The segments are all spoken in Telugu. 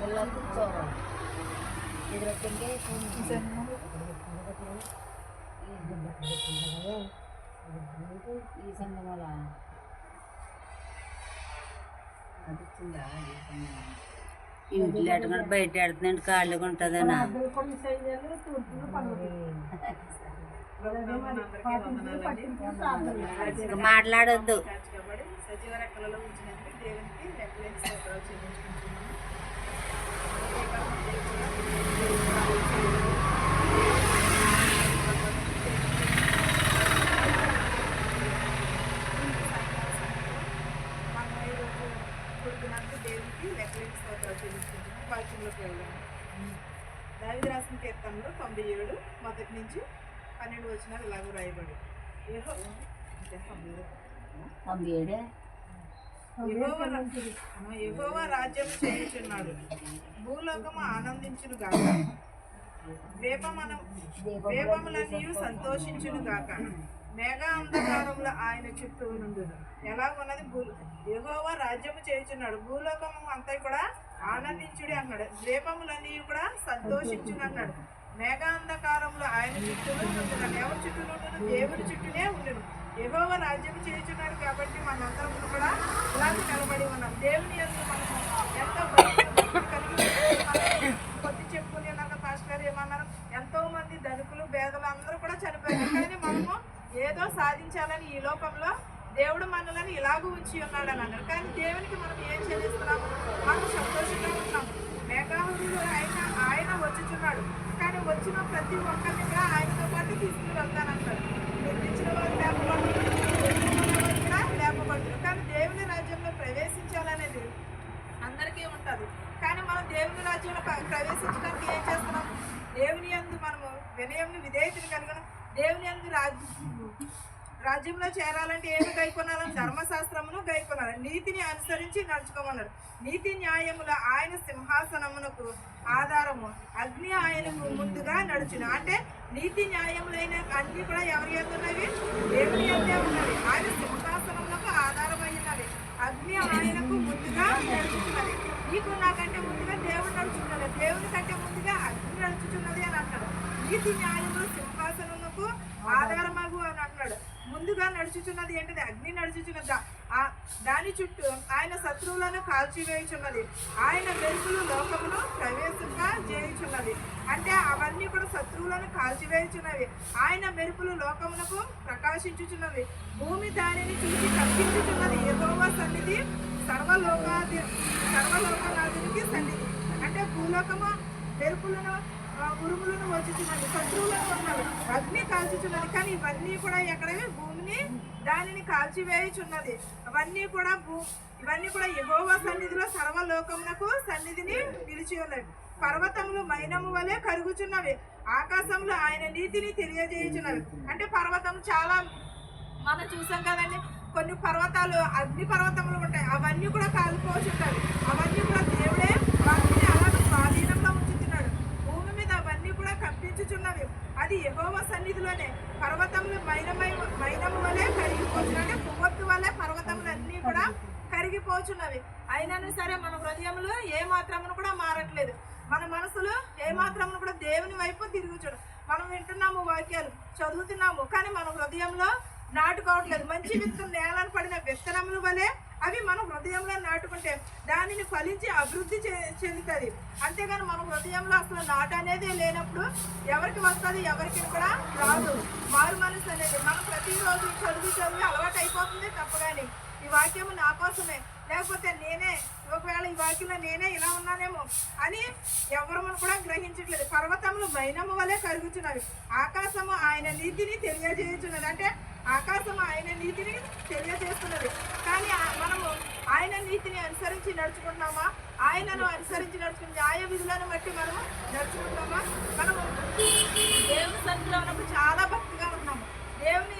ఇలా కూర్చోవాలి ఈ సంగమల అదిచ్చిందా ఇంట్లో ఎట్టుకుంటే బయట ఎడుతుందంటే ఖాళీగా ఉంటుందనా మాట్లాడొద్దు. సజీవ రెక్కలలో ఉంచినందుకు దేవునికి లెక్కలేని స్తోత్రాలు చెల్లించుకుంటున్నాము. మనం ఈరోజు కొడుకున్నందుకు దేవునికి లెక్కలేని స్తోత్రాలు చెల్లించుకుంటున్నాము. వాక్యంలోకి వెళ్ళాము. దావీదు రాసిన కీర్తనలో 97 మొదటి నుంచి 12 వచనాలు ఇలాగ రాయబడి యెహోవా రాజ్యం చేయుచున్నాడు, భూలోకము ఆనందించును గాక, వేపములన్నీ సంతోషించును గాక, మేఘ అంధకారములు ఆయన చుట్టూ నుండును. ఎలాగున్నది యెహోవా రాజ్యము చేయుచున్నాడు, భూలోకము అంతా కూడా ఆనందించుడి అన్నాడు, ద్వీపములన్నీ కూడా సంతోషించును అన్నాడు, మేఘాంధకారములు ఆయన చుట్టూ ఉండును. ఎవరి చుట్టూ ఉండును? దేవుడి చుట్టూనే ఉండును. యెహోవా రాజ్యం చేయుచున్నాడు కాబట్టి మనందరం కూడా ఇలాంటి నిలబడి ఉన్నాం. దేవుని యందు మనము ఎంతో కొద్ది చెప్పుకుని ఉన్నాక పాస్టర్ గారు ఏమన్నారు, ఎంతో మంది ధనికులు పేదలు అందరూ కూడా చనిపోయారు. కానీ మనము ఏదో సాధించాలని ఈ లోకంలో దేవుడు మనల్ని ఇలాగూ ఉంచి ఉన్నాడు అని అన్నారు. కానీ దేవునికి మనం ఏం చెల్లిస్తున్నాము? మనం సంతోషంగా ఉన్నాం. మేఘాహుడు ఆయన వచ్చుచున్నాడు, కానీ వచ్చిన ప్రతి ఒక్కరిని కూడా ఆయనతో పాటు తీసుకుని వెళ్తానంటాడు. నిర్మించిన వారు లేపబడుతున్నారు, కానీ దేవుని రాజ్యంలో ప్రవేశించాలనేది అందరికీ ఉంటుంది. కానీ మనం దేవుని రాజ్యంలో ప్రవేశించడానికి ఏం చేస్తున్నాం? దేవుని యందు మనము వినయంని విధేయతని కలిగిన దేవుని యందు రాజ్యంలో చేరాలంటే ఏమి గైకొనాలని? ధర్మశాస్త్రమును గైకొనాలి, నీతిని అనుసరించి నడుచుకోమన్నాడు. నీతి న్యాయముల ఆయన సింహాసనమునకు ఆధారము, అగ్ని ఆయనకు ముందుగా నడుచును. అంటే నీతి న్యాయములైన అన్ని కూడా ఎవరి యందు ఉన్నవి? దేవుని యందే ఉన్నవి. ఆయన సింహాసనములకు ఆధారమైనవి, అగ్ని ఆయనకు ముందుగా నడుచుతున్నది. నీకు నాకంటే ముందుగా దేవుడు నడుచున్నది, దేవుని కంటే ముందుగా అగ్ని నడుచుతున్నది అని అంటాడు. నీతి న్యాయములు సింహాసనమునకు ఆధారమగు అని అంటాడు. ముందుగా నడుచుచున్నది ఏంటిది? అగ్ని నడుచుచున్నది. దాని చుట్టూ ఆయన శత్రువులను కాల్చివేయుచున్నది, ఆయన వెలుగులు లోకమును ప్రవేశంగా చేయుచున్నది. అంటే అవన్నీ కూడా శత్రువులను కాల్చివేయుచున్నవి. ఆయన మెరుపులు లోకమునకు ప్రకాశించుచున్నవి, భూమి దానిని చూసి కప్పించుచున్నది. యెహోవా సన్నిధి సర్వలోకనాథునికి సన్నిధి. అంటే భూలోకము మెరుపులను ఉరుములను వచ్చుచున్నది, శత్రువులను ఉన్నవి, అగ్ని కాల్చుచున్నది. కానీ ఇవన్నీ కూడా ఎక్కడవి? భూమిని దానిని కాల్చివేయుచున్నది. ఇవన్నీ కూడా యెహోవా సన్నిధిలో సర్వలోకమునకు సన్నిధిని నిలిచి ఉన్నవి. పర్వతములు మైనము వలె కరుగుచున్నవి, ఆకాశంలో ఆయన నీతిని తెలియజేయుచున్నవి. అంటే పర్వతం చాలా మనం చూసాం కదండి, కొన్ని పర్వతాలు అగ్ని పర్వతములు ఉంటాయి, అవన్నీ కూడా కాలిపోచుంటాయి. అవన్నీ కూడా దేవుడే వాటిని అలా స్వాధీనంలో ఉంచుతున్నాడు. భూమి మీద అవన్నీ కూడా కప్పించుచున్నవి. అది యెహోవా సన్నిధిలోనే. పర్వతములు మైనము వలె కరిగిపోచున్నవి, కొవ్వొత్తు వలె పర్వతములన్నీ కూడా కరిగిపోచున్నవి. అయినను సరే మన హృదయములు ఏ మాత్రమును కూడా మారట్లేదు. మన మనసులు ఏ మాత్రమును కూడా దేవుని వైపు తిరుగుచుడు. మనం వింటున్నాము, వాక్యాలు చదువుతున్నాము, కానీ మన హృదయంలో నాటుకోవట్లేదు. మంచి విత్తనం నేలను పడిన విత్తనముల వలె అవి మనం హృదయంలో నాటుకుంటే దానిని ఫలించి అభివృద్ధి చెందుతుంది. అంతేగాని మన హృదయంలో అసలు నాటు అనేది లేనప్పుడు ఎవరికి వస్తుంది? ఎవరికి కూడా రాదు. మారు మనసు అనేది మనం ప్రతిరోజు చదివి అలవాటు అయిపోతుంది తప్ప. కానీ ఈ వాక్యము నా కోసమే, లేకపోతే నేనే ఒకవేళ ఈ వాక్యంలో నేనే ఇలా ఉన్నానేమో అని ఎవరు కూడా గ్రహించట్లేదు. పర్వతములు మైనము వలె కరుగుచున్నవి, ఆకాశము ఆయన నీతిని తెలియజేయుచున్నది. అంటే ఆకాశము ఆయన నీతిని తెలియజేస్తున్నది. కానీ మనము ఆయన నీతిని అనుసరించి నడుచుకుంటున్నామా? ఆయనను అనుసరించి నడుచుకుని న్యాయ విధులను బట్టి మనము నడుచుకుంటామా? మనము దేవుని సన్నిధిలో ఉన్నప్పుడు చాలా భక్తిగా ఉన్నాము. దేవుని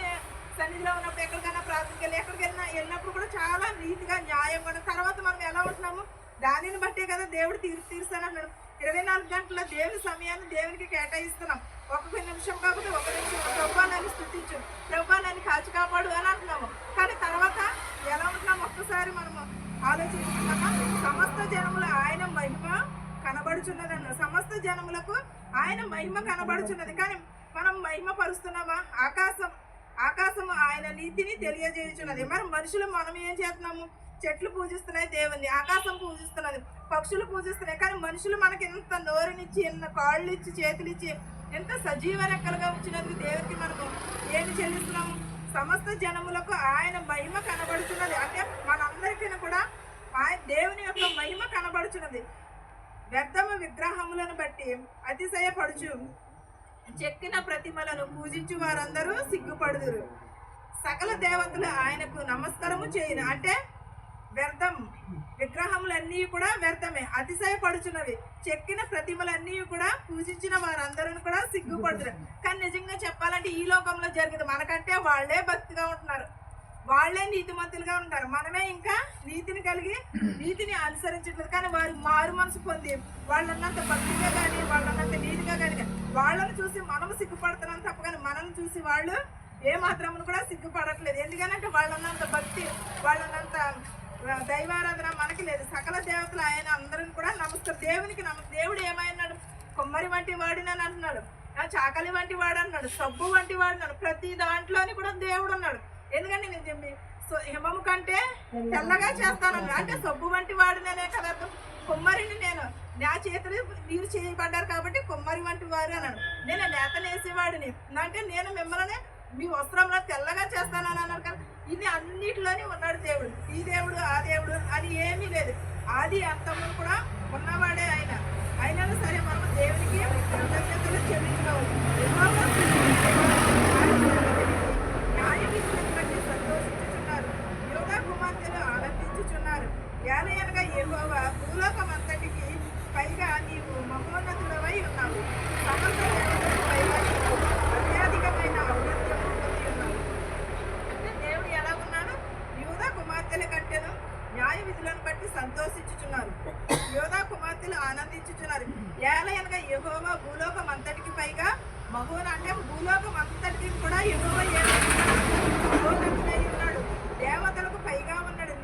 సన్నిధిలో ఉన్నప్పుడు ఎక్కడికైనా ప్రార్థనకి ఎక్కడికైనా వెళ్ళినప్పుడు కూడా చాలా నీతిగా న్యాయం కూడా. తర్వాత మనం ఎలా ఉంటున్నాము? దానిని బట్టే కదా దేవుడు తీరుస్తానన్నాడు. 24 గంటల దేవుని సమయాన్ని దేవునికి కేటాయిస్తున్నాం. ఒక్కొక్క నిమిషం కాకపోతే ఒక నిమిషం ప్రభువాన్ని స్తుతించు, ప్రభువాన్ని కాచి కాపాడు అని అంటున్నాము. కానీ తర్వాత ఎలా ఉంటున్నాము? ఒక్కసారి మనము ఆలోచించుకున్నామా? సమస్త జనములు ఆయన మహిమ కనబడుచున్నది అన్న. సమస్త జనములకు ఆయన మహిమ కనబడుచున్నది. కానీ మనం మహిమ పరుస్తున్నామా? ఆకాశము ఆయన నీతిని తెలియజేయుచున్నది. మరి మనుషులు మనం ఏం చేస్తున్నాము? చెట్లు పూజిస్తున్నాయి దేవుణ్ణి, ఆకాశం పూజిస్తున్నది, పక్షులు పూజిస్తున్నాయి. కానీ మనుషులు మనకి ఎంత నోరునిచ్చి, ఎన్న కాళ్ళు ఇచ్చి, చేతులు ఇచ్చి, ఎంత సజీవ రెక్కలుగా ఉంచినందుకు దేవునికి మనము ఏమి చెల్లిస్తున్నాము? సమస్త జనములకు ఆయన మహిమ కనబడుతున్నది. అంటే మనందరికీ కూడా దేవుని యొక్క మహిమ కనబడుచున్నది. వ్యర్థము విగ్రహములను బట్టి అతిశయపడుచు చెక్కిన ప్రతిమలను పూజించు వారందరూ సిగ్గుపడుదురు. సకల దేవతలు ఆయనకు నమస్కారము చేయను. అంటే వ్యర్థం, విగ్రహములన్నీ కూడా వ్యర్థమే, అతిశయపడుచున్నవి. చెక్కిన ప్రతిమలన్నీ కూడా పూజించిన వారందరూ కూడా సిగ్గుపడుతున్నారు. కానీ నిజంగా చెప్పాలంటే ఈ లోకంలో జరిగింది మనకంటే వాళ్ళే భక్తిగా ఉంటున్నారు, వాళ్ళే నీతిమంతులుగా ఉంటారు. మనమే ఇంకా నీతిని కలిగి నీతిని అనుసరించట్లేదు. కానీ వారు మారు మనసు పొంది వాళ్ళన్నంత భక్తిగా కానీ, వాళ్ళన్నంత నీతిగా కానీ, వాళ్ళని చూసి మనము సిగ్గుపడుతున్నాం తప్ప కానీ మనల్ని చూసి వాళ్ళు ఏ మాత్రమును కూడా సిగ్గుపడట్లేదు. ఎందుకనంటే వాళ్ళన్నంత భక్తి, వాళ్ళన్నంత దైవారాధన మనకి లేదు. సకల దేవతలు ఆయన అందరిని కూడా నమస్కారం. దేవుడు ఏమైనాడు? కొమ్మరి వంటి వాడినని అంటున్నాడు, చాకలి వంటి వాడు అన్నాడు, సబ్బు వంటి వాడు అన్నాడు. ప్రతి దాంట్లోని కూడా దేవుడు అన్నాడు. ఎందుకంటే నేను చెప్పి హిమము కంటే తెల్లగా చేస్తానన్నాడు. అంటే సబ్బు వంటి వాడిననే కదా, కొమ్మరిని నేను, నా చేతులు మీరు చేయబడ్డారు కాబట్టి కొమ్మరి వంటి వారు అన్నాడు. నేను నేతనేసేవాడిని అంటే నేను మిమ్మల్ని మీ వస్త్రంలో తెల్లగా చేస్తానని అన్నారు. కానీ ఇది అన్నిటిలోనే ఉన్నాడు దేవుడు. ఈ దేవుడు ఆ దేవుడు అని ఏమీ లేదు. ఆది అంతము కూడా ఉన్నవాడే ఆయన. అయినా సరే మనం దేవునికి కృతజ్ఞతలు చెల్లించుకోవాలి. న్యాయ విధులను బట్టి సంతోషించుచున్నారు, యోగా కుమార్తెలు ఆనందించుచున్నారు. ఏలయనగా యెహోవా భూలోకమంతటికి పైగా నీవు మహోన్నతుడవై ఉన్నావు. సమస్త దేవతలకు పైగా నీవు అత్యధికమైన ఔన్నత్యము పొంది ఉన్నావు. అంటే దేవుడు ఎలా ఉన్నాడు? యూదా కుమార్తెల కంటేను న్యాయ విధులను బట్టి సంతోషించుచున్నారు, యోధా కుమార్తెలు ఆనందించుచున్నారు. ఏలయనగా యెహోవా భూలోకం అంతటికి పైగా మహోన, అంటే భూలోకం అంతటికి కూడా యెహోవా మహోన్నతుడై ఉన్నాడు. దేవతలకు పైగా ఉన్నాడు.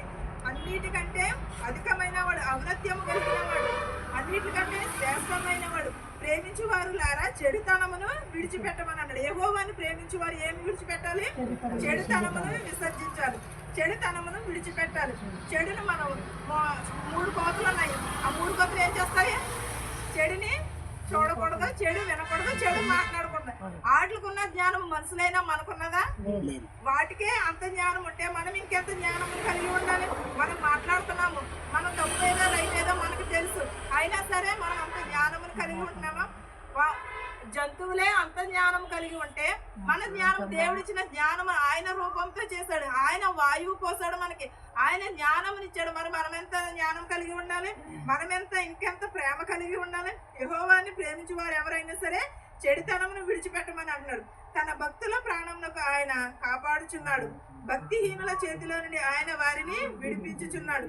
అన్నిటికంటే అధికమైన వాడు, ఔన్నత్యము కలిగిన వాడు, అన్నిటికంటే శ్రేష్టమైన వాడు. ప్రేమించు వారు లారా చెడుతనమును విడిచిపెట్టమని అన్నాడు. యెహోవాని ప్రేమించు వారు ఏమి విడిచిపెట్టాలి? చెడుతనమును విసర్జించాలి, చెడుతనమును విడిచిపెట్టాలి. చెడును మనం 3 కోతలు ఉన్నాయి. ఆ 3 కోతలు ఏం చేస్తాయి? చెడుని చూడకూడదు, చెడు వినకూడదు, చెడు మాట్లాడకూడదు. వాటికున్న జ్ఞానం మనుషులైనా మనకున్నదా? వాటికే అంత జ్ఞానం ఉంటే మనం ఇంకెంత జ్ఞానం కలిగి ఉండాలి? మనం మాట్లాడుతున్నాము, మనం తప్పు ఏదో రైట్ ఏదో మనకు తెలుసు, అయినా సరే మనం అంత జ్ఞానమును కలిగి ఉంటున్నామా? జంతువులే అంత జ్ఞానం కలిగి ఉంటే మన జ్ఞానం, దేవుడిచ్చిన జ్ఞానం ఆయన రూపంతో చేశాడు. ఆయన వాయువు పోసాడు మనకి, ఆయన జ్ఞానమునిచ్చాడు. మనం ఎంత జ్ఞానం కలిగి ఉండాలి? మనం ఇంకెంత ప్రేమ కలిగి ఉండాలి? యెహోవాని ప్రేమించు వారు ఎవరైనా సరే చెడుతనమును విడిచిపెట్టమని అన్నాడు. తన భక్తుల ప్రాణమునకు ఆయన కాపాడుచున్నాడు, భక్తిహీనుల చేతిలో నుండి ఆయన వారిని విడిపించుచున్నాడు.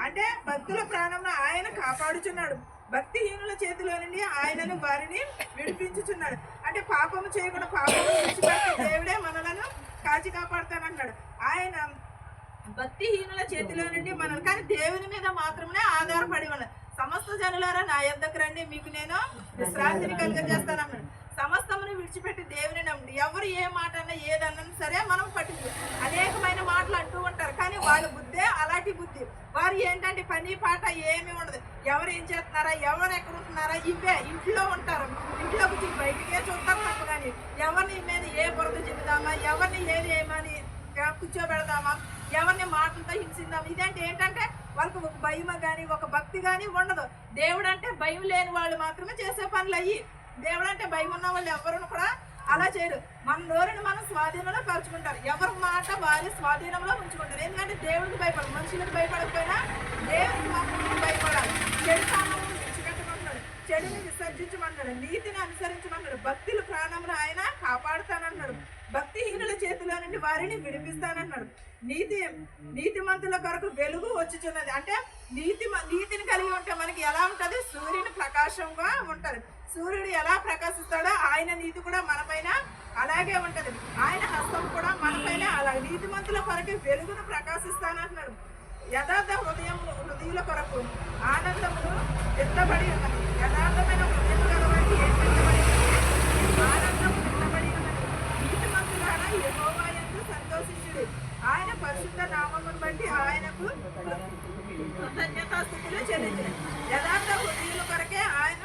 అంటే భక్తుల ప్రాణమును ఆయన కాపాడుచున్నాడు, భక్తిహీనుల చేతిలో నుండి ఆయనను వారిని విడిపించుచున్నాడు. అంటే పాపము చేయకుండా పాపము విడిచిపెట్టే దేవుడే మనలను కాచి కాపాడుతానన్నాడు. ఆయన భక్తిహీనుల చేతిలో నుండి మనల్ని, కానీ దేవుని మీద మాత్రమే ఆధారపడి ఉన్నాడు. సమస్త జనులారా నా యొద్దకు రండి, మీకు నేను విశ్రాంతిని కలుగజేస్తానన్నాడు. సమస్తమును విడిచిపెట్టి దేవుని నమ్ముడు. ఎవరు ఏ మాట అన్నా ఏదన్నా సరే మనం పట్టించు. అనేకమైన మాటలు అంటూ ఉంటారు, కానీ వాళ్ళ బుద్ధే అలాంటి బుద్ధి. వారు ఏంటంటే పని పాట ఏమీ ఉండదు. ఎవరు ఏం చేస్తున్నారా, ఎవరు ఎక్కడ ఉంటున్నారా, ఇవే ఇంట్లో ఉంటారు. ఇంట్లో కూర్చొని బయటికే చూస్తారు తప్ప కానీ ఎవరిని మీద ఏ బురద చెబుదామా, ఎవరిని ఏది ఏమని కూర్చోబెడదామా, ఎవరిని మాటలతో హింసిద్దామా. ఇదేంటి ఏంటంటే వాళ్ళకు ఒక భయం కానీ ఒక భక్తి కానీ ఉండదు. దేవుడు అంటే భయం లేని వాళ్ళు మాత్రమే చేసే పనులు అయ్యి. దేవుడు అంటే భయం ఉన్న వాళ్ళు ఎవరు కూడా అలా చేయరు. మన నోరుని మనం స్వాధీనంలో పరుచుకుంటారు, ఎవరి మాట వారి స్వాధీనంలో ఉంచుకుంటారు. ఎందుకంటే దేవుడికి భయపడదు, మనుషులకు భయపడకపోయినా దేవుడికి మాత్రం భయపడాలి. చెడు కారణం విడిచిపెట్టమన్నాడు, చెడుని విసర్జించమన్నాడు, నీతిని అనుసరించమన్నాడు, భక్తుల ప్రాణమును ఆయన కాపాడుతానన్నాడు, భక్తిహీనుల చేతిలో నుండి వారిని విడిపిస్తానన్నాడు. నీతిమంతుల కొరకు వెలుగు వచ్చుచున్నది. అంటే నీతిని కలిగి ఉంటే మనకి ఎలా ఉంటది? సూర్యుని ప్రకాశంగా ఉంటది. సూర్యుడు ఎలా ప్రకాశిస్తాడో ఆయన నీతి కూడా మనపైన అలాగే ఉంటది. ఆయన హస్తం కూడా మనపైన అలాగే నీతిమంతుల కొరకు వెలుగును ప్రకాశిస్తానంటున్నాడు. యథార్థ హృదయుల కొరకు ఆనందమును ఎత్తబడి ఉన్నది. యథార్థమైన హృదయం గలవారికి ఏం పెట్టబడి ఉన్నది? ఆనందము ఎత్తబడి ఉన్నది. నీతిమంతులారా యెహోవా యందు సంతోషించుడి, ఆయన పరిశుద్ధ నామమును బట్టి ఆయనకు కృతజ్ఞతాస్తుతులు చెల్లించుడి. యథార్థ హృదయుల కొరకే ఆయన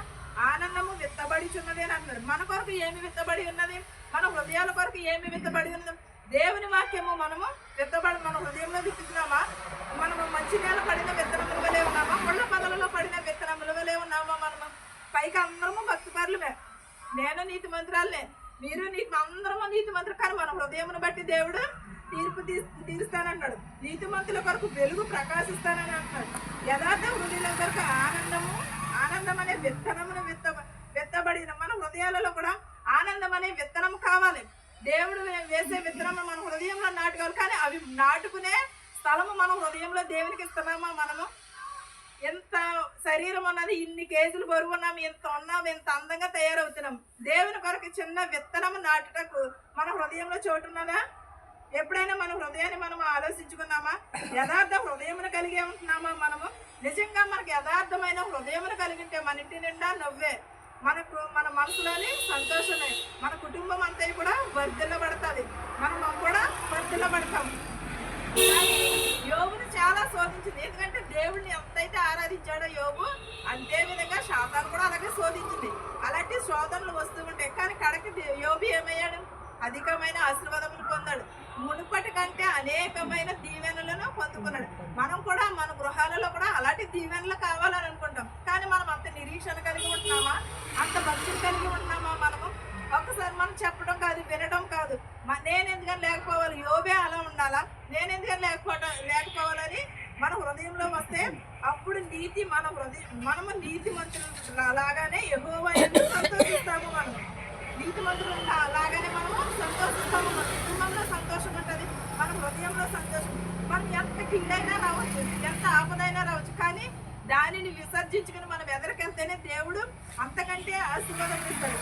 ఆనందము విత్తబడిచున్నది అని అంటున్నాడు. మన కొరకు ఏమి విత్తబడి ఉన్నది? మన హృదయాల కొరకు ఏమి విత్తబడి ఉన్నది? దేవుని వాక్యము మనము మన హృదయంలో విత్తుతున్నామా? మనము మంచి నేల పడిన విత్తనముల వలె ఉన్నామా? ముళ్ళ పొదలలో పడిన విత్తనముల వలె ఉన్నామా? మనము పైకి అందరము భక్తిపరులమే, నేను నీతి మంత్రాలనే, మీరు అందరము నీతి మంత్రులు, కానీ మన హృదయమును బట్టి దేవుడు తీర్పు తీరుస్తానన్నాడు. నీతిమంతుల కొరకు వెలుగు ప్రకాశిస్తానని అంటున్నాడు. యథార్థ హృదయుల కొరకు ఆనందం అనే విత్తనమును విత్తబడిన మన హృదయాలలో కూడా ఆనందం అనే విత్తనం కావాలి. దేవుడు వేసే విత్తనం మన హృదయంలో నాటుకోవాలి, కానీ అవి నాటుకునే స్థలము మన హృదయంలో దేవునికి ఇస్తున్నామా? మనము ఎంత శరీరం ఉన్నది, ఇన్ని కేజీలు బరువు ఉన్నాము, ఎంత ఉన్నాము, ఎంత అందంగా తయారవుతున్నాం. దేవుని కొరకు చిన్న విత్తనము నాటుటకు మన హృదయంలో చోటు ఉన్నదా? ఎప్పుడైనా మన హృదయాన్ని మనం ఆలోచించుకున్నామా? యథార్థ హృదయమును కలిగి ఉంటున్నామా? మనము నిజంగా మనకు యథార్థమైన హృదయమును కలిగింటే మన ఇంటి నిండా నవ్వే, మన మనసులోని సంతోషమే, మన కుటుంబం అంతా కూడా వర్ధిల్లబడుతుంది, మనం కూడా వర్ధిల్లబడతాం. యోబుని చాలా శోధించింది, ఎందుకంటే దేవుడిని ఎంతైతే ఆరాధించాడో యోబు, అంతే విధంగా శాతాను కూడా అలాగే శోధించింది. అలాంటి శోధనలు వస్తూ ఉంటాయి, కానీ కడకి యోబు ఏమయ్యాడు? అధికమైన ఆశీర్వాదములు పొందాడు, మునుపటి కంటే అనేకమైన దీవెనలను పొందుకున్నాడు. మనం కూడా మన గృహాలలో కూడా అలాంటి దీవెనలు కావాలని అనుకుంటాం, కానీ మనం అంత నిరీక్షణ కలిగి ఉంటున్నామా? అంత భక్తిని కలిగి ఉంటున్నామా? మనము ఒక్కసారి మనం చెప్పడం కాదు, వినడం కాదు, నేను ఎందుకని లేకపోవాలి, యోబే అలా ఉండాలా, నేను ఎందుకని లేకపోవాలని మన హృదయంలో వస్తే అప్పుడు మనము నీతి మంత్రులు లాగానే యెహోవా యందు సంతోషిస్తాము. మనము నీతి మంత్రులు లాగానే మనము సంతోషిస్తాము. మన కుటుంబంలో సంతోషం ఉంటుంది, మన హృదయంలో సంతోషం. మనం ఎంత కిందైనా రావచ్చు, ఎంత ఆపదైనా రావచ్చు, కానీ దానిని విసర్జించుకుని మనం ఎదరికెళ్తేనే దేవుడు అంతకంటే ఆశీర్వాదం ఇస్తాడు.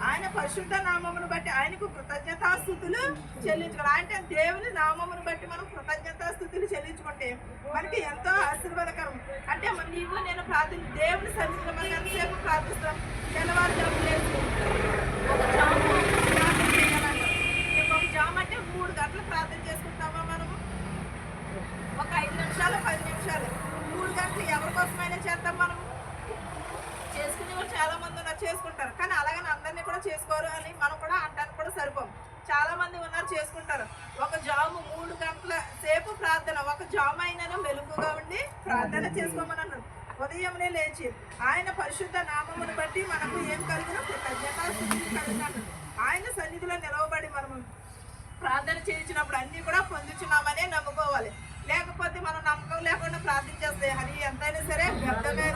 ఆయన పరిశుద్ధ నామమును బట్టి ఆయనకు కృతజ్ఞతాస్తుతులు చెల్లించుకోవాలి. అంటే దేవుని నామమును బట్టి మనం కృతజ్ఞతాస్తుతులు చెల్లించుకుంటే మనకి ఎంతో ఆశీర్వాదకరం. అంటే నీవు నేను దేవుని సన్నిధిలో మనం ఎంతసేపు ప్రార్థిస్తాం? తెల్లవారుజాము లేదు, ఒక జాము అంటే 3 గంటలు ప్రార్థన చేసుకుంటామా? మనము ఒక 5 నిమిషాలు 10 నిమిషాలు 3 గంటలు ఎవరి కోసమైనా చేద్దాం. మనము చేసుకునే వాళ్ళు చాలా మంది ఉన్నారు, చేసుకుంటారు, కానీ అలాగని అందరినీ కూడా చేసుకోరు అని మనం కూడా అనడానికి కూడా సరిపోం. చాలా మంది ఉన్నారు, చేసుకుంటారు. ఒక జాము 3 గంటల సేపు ప్రార్థన, ఒక జాము అయినా మెలుగుగా ఉండి ప్రార్థన చేసుకోమని అన్నాడు. ఉదయంనే లేచి ఆయన పరిశుద్ధ నామమును బట్టి మనకు ఏం కలిగిన కృతజ్ఞతాస్తుతులు కలిగినాడు. ఆయన సన్నిధిలో నిలవబడి మనము ప్రార్థన చేయించినప్పుడు అన్నీ కూడా పొందుచున్నామనే నమ్ముకోవాలి. లేకపోతే మనం నమ్మకం లేకుండా ప్రార్థించేస్తే అది ఎంతైనా సరే వ్యర్థమే.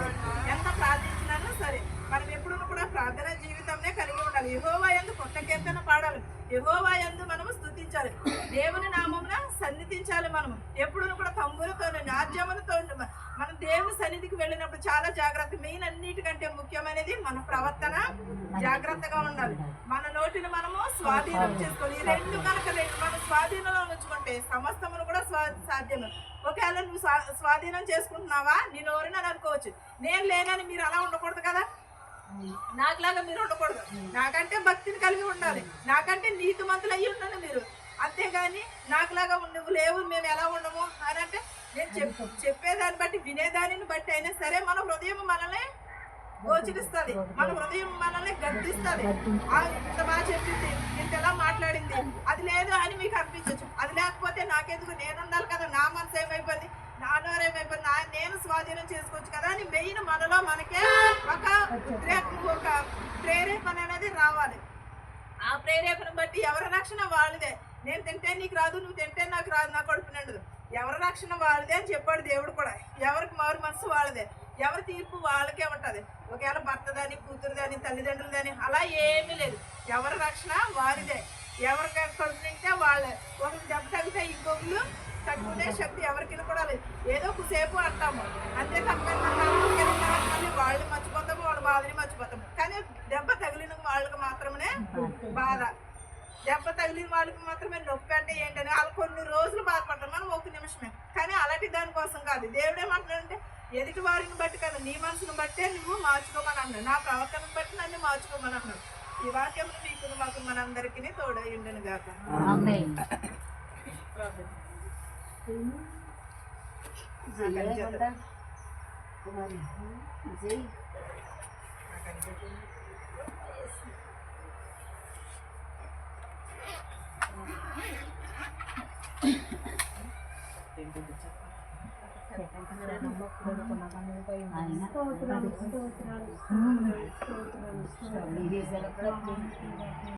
ఎంత ప్రార్థించినా సరే మనం ఎప్పుడు కూడా ప్రార్థన జీవితంనే కలిగి ఉండాలి. యెహోవా యందు కొత్త కీర్తన పాడాలి, యెహోవా యందు మనము స్తుతించాలి, దేవుని నామమున సన్నిధించాలి. మనం ఎప్పుడు కూడా తంబులతో నాట్యములతో మనం దేవుని సన్నిధికి వెళ్ళినప్పుడు చాలా జాగ్రత్త. మెయిన్ అన్నిటికంటే ముఖ్యమైనది మన ప్రవర్తన జాగ్రత్తగా ఉండాలి. మన నోటిని మనము స్వాధీనం చేసుకోవాలి. ఈ రెండు కనుక మన స్వాధీనంలో ఉంచుకుంటే సమస్తమును కూడా సాధ్యము. ఒకవేళ నువ్వు స్వాధీనం చేసుకుంటున్నావా, నీ నోరుని అని అనుకోవచ్చు. నేను లేనని మీరు అలా ఉండకూడదు కదా, నాకులాగా మీరు ఉండకూడదు. నాకంటే భక్తిని కలిగి ఉండాలి, నాకంటే నీతిమంతులు అయ్యి ఉండాలి మీరు. అంతేగాని నాకులాగా నువ్వు లేవు, మేము ఎలా ఉండము అని అంటే, నేను చెప్పేదాన్ని బట్టి వినేదానిని బట్టి అయినా సరే మన హృదయం మనల్ని గోచరిస్తుంది, మన హృదయం మనల్ని గద్దిస్తుంది. ఇంత బాగా చెప్పింది, ఇంత ఎలా మాట్లాడింది, అది లేదు అని మీకు అనిపించవచ్చు. అది లేకపోతే నాకెందుకు, నేను ఉండాలి కదా, నా మనసు ఏమైపోయింది, నా నోరు ఏమైపోయింది, నేను స్వాధీనం చేసుకోవచ్చు కదా అని మెయిన్ మనలో మనకే ఒక ఉద్రేకం, ఒక ప్రేరేపణ అనేది రావాలి. ఆ ప్రేరేపణ బట్టి ఎవరి రక్షణ వాళ్ళదే. నేను తింటే నీకు రాదు, నువ్వు తింటే నాకు రాదు, నా కడుపు నిండదు. ఎవరి రక్షణ వాళ్ళదే అని చెప్పాడు దేవుడు కూడా. ఎవరికి మారు మనసు వాళ్ళదే, ఎవరి తీర్పు వాళ్ళకే ఉంటుంది. ఒకవేళ భర్తదని, కూతురుదని, తల్లిదండ్రులదని అలా ఏమీ లేదు. ఎవరి రక్షణ వారిదే. ఎవరికి కడుపు నింటే వాళ్ళే. ఒకరికి దెబ్బ తగ్గితే ఇంకొకరు తగ్గునే శక్తి ఎవరికి కూడా లేదు. ఏదో ఒకసేపు అంటాము అంతే తప్ప మళ్ళీ వాళ్ళు మర్చిపోతాము, వాళ్ళ బాధని మర్చిపోతాము. కానీ దెబ్బ తగిలిన వాళ్ళకి మాత్రమే బాధ, దెబ్బ తగిలిన వాళ్ళకి మాత్రమే నొప్పి అంటే ఏంటని వాళ్ళు కొన్ని రోజులు బాధపడతారు, మనం ఒక నిమిషమే. కానీ అలా అలాంటి దానికోసం కాదు. దేవుడు ఏమంటున్నాడంటే ఎదుటి వారిని బట్టి కాదు, నీ మనసును బట్టే నువ్వు మార్చుకోమని అన్నాడు. నా ప్రవర్తనను బట్టి నన్ను మార్చుకోమని అన్నాడు. ఈ వాక్యం మీకు మాకు మనందరికీ తోడై ఉండను గాక. ఆయన